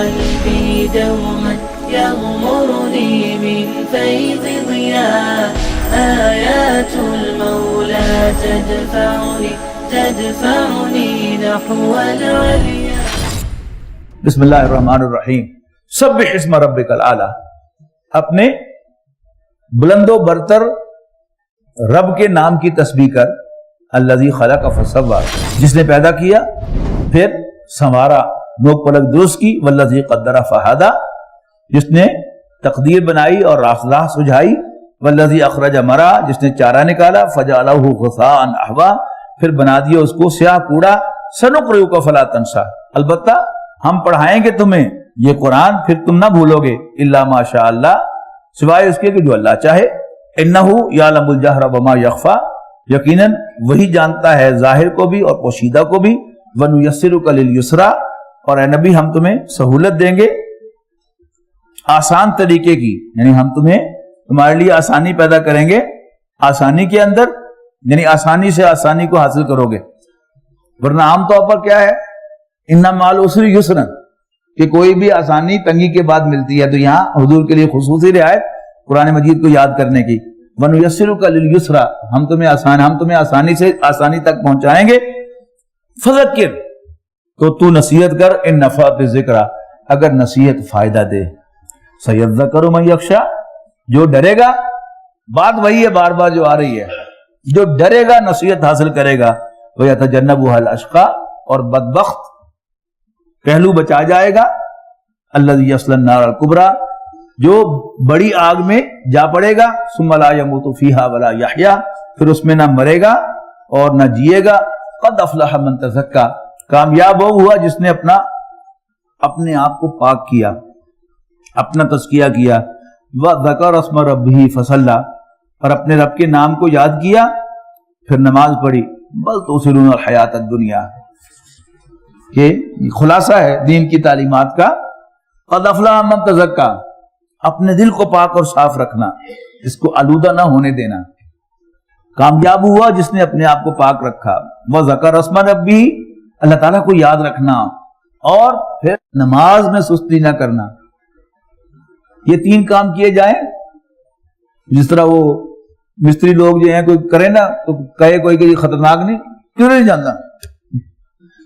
قلبي دوما يغمرني من فيض ضياء آيات المولى تدفعني نحو العليا. بسم اللہ الرحمن الرحیم. سبح اسم ربک الاعلی. اپنے بلند و برتر رب کے نام کی تسبیح کر. الذی خلق فسوی، جس نے پیدا کیا پھر سنوارا، نوک پلک درست کی. والذی قدر فہدی، جس نے تقدیر بنائی اور راہ سجھائی. والذی اخرج مرعی، جس نے چارہ نکالا. فجعلہ غثاء احوا، پھر بنا دیا اس کو سیاہ کوڑا. سنقرئک فلا تنسیٰ، البتہ ہم پڑھائیں گے تمہیں یہ قرآن، پھر تم نہ بھولو گے. الا ما شاء اللہ، سوائے اس کے کہ جو اللہ چاہے. انہ یعلم الجہر وما یخفی، یقیناً وہی جانتا ہے ظاہر کو بھی اور پوشیدہ کو بھی. ونیسرک للیسری، اور اے نبی ہم تمہیں سہولت دیں گے آسان طریقے کی، یعنی ہم تمہارے لیے آسانی پیدا کریں گے. آسانی کے اندر یعنی آسانی سے آسانی کو حاصل کرو گے. ورنہ عام طور پر کیا ہے، ان مع العسر یسرا، کہ کوئی بھی آسانی تنگی کے بعد ملتی ہے. تو یہاں حضور کے لیے خصوصی رعایت قرآن مجید کو یاد کرنے کی. وَنُيَسِّرُكَ لِلْيُسْرَى، ہم تمہیں آسانی سے آسانی تک پہنچائیں گے. فذکر، تو تو نصیحت کر. ان نفعت الذکریٰ، اگر نصیحت فائدہ دے. سَيَذَّكَّرُ مَن يَخْشَىٰ، جو ڈرے گا. بات وہی ہے بار بار جو آ رہی ہے، جو ڈرے گا نصیحت حاصل کرے گا. وَيَتَجَنَّبُهَا الْأَشْقَىٰ، اور بدبخت پہلو بچا جائے گا. الَّذِي يَصْلَى النَّارَ الْكُبْرَىٰ، جو بڑی آگ میں جا پڑے گا. ثُمَّ لَا يَمُوتُ فِيهَا وَلَا يَحْيَىٰ، پھر اس میں نہ مرے گا اور نہ جیے گا. قَدْ أَفْلَحَ مَن تَزَكَّىٰ، کامیاب وہ ہوا جس نے اپنے آپ کو پاک کیا، اپنا تزکیہ کیا. وَذَكَرَ اسْمَ رَبِّهِ فَصَلَّىٰ، اور اپنے رب کے نام کو یاد کیا پھر نماز پڑھی. بل تؤثرون الحیات الدنیا، کہ خلاصہ ہے دین کی تعلیمات کا. قد افلح من تزکیٰ، اپنے دل کو پاک اور صاف رکھنا، اس کو آلودہ نہ ہونے دینا. کامیاب ہوا جس نے اپنے آپ کو پاک رکھا. وذکر اسم ربی، اللہ تعالیٰ کو یاد رکھنا اور پھر نماز میں سستی نہ کرنا. یہ تین کام کیے جائیں. جس طرح وہ مستری لوگ جو ہیں کوئی کرے نا تو کہے کوئی کہ یہ خطرناک نہیں، کیوں نہیں جانتا؟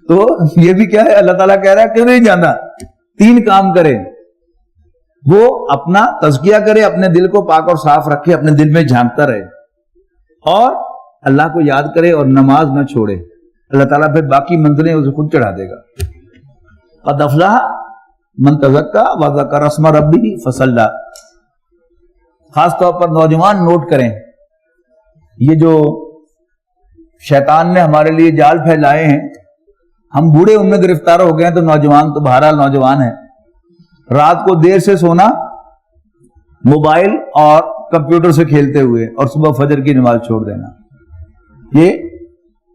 تو یہ بھی کیا ہے، اللہ تعالیٰ کہہ رہا ہے کیوں نہیں جانتا. تین کام کرے، وہ اپنا تزکیہ کرے، اپنے دل کو پاک اور صاف رکھے، اپنے دل میں جھانکتا رہے اور اللہ کو یاد کرے اور نماز نہ چھوڑے. اللہ تعالیٰ پھر باقی منزلیں اسے خود چڑھا دے گا. قد افلح من تزکیٰ وذکر اسم ربہ فصلی. خاص طور پر نوجوان نوٹ کریں، یہ جو شیطان نے ہمارے لیے جال پھیلائے ہیں، ہم بوڑھے ان میں گرفتار ہو گئے ہیں. تو نوجوان تو بہرحال نوجوان ہیں. رات کو دیر سے سونا، موبائل اور کمپیوٹر سے کھیلتے ہوئے، اور صبح فجر کی نماز چھوڑ دینا، یہ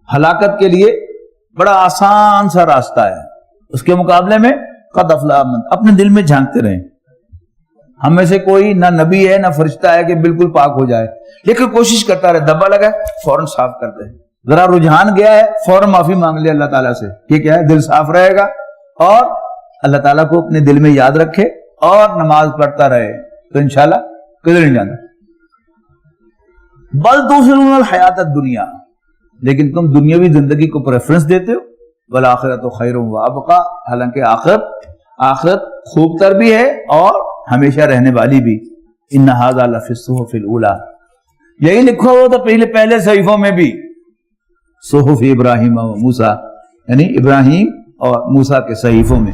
ہلاکت کے لیے بڑا آسان سا راستہ ہے. اس کے مقابلے میں قد افلح من، اپنے دل میں جھانکتے رہیں. ہم میں سے کوئی نہ نبی ہے نہ فرشتہ ہے کہ بالکل پاک ہو جائے، لیکن کوشش کرتا رہے. دبا لگا ہے فوراً صاف کرتے ہیں، ذرا رجحان گیا ہے فوراً معافی مانگ لے اللہ تعالیٰ سے. یہ کیا ہے، دل صاف رہے گا اور اللہ تعالیٰ کو اپنے دل میں یاد رکھے اور نماز پڑھتا رہے تو انشاءاللہ کدھر نہیں جانا. بل تؤثرون الحیات الدنیا، لیکن تم دنیاوی زندگی کو پریفرنس دیتے ہو. والآخرۃ خیر وابقیٰ، حالانکہ آخرت خوب تر بھی ہے اور ہمیشہ رہنے والی بھی. ان ھذا لفی الصحف الاولیٰ، یہی لکھا ہوا تھا پہلے صحیفوں میں بھی. صحف ابراہیم و موسیٰ، یعنی ابراہیم اور موسیٰ کے صحیفوں میں.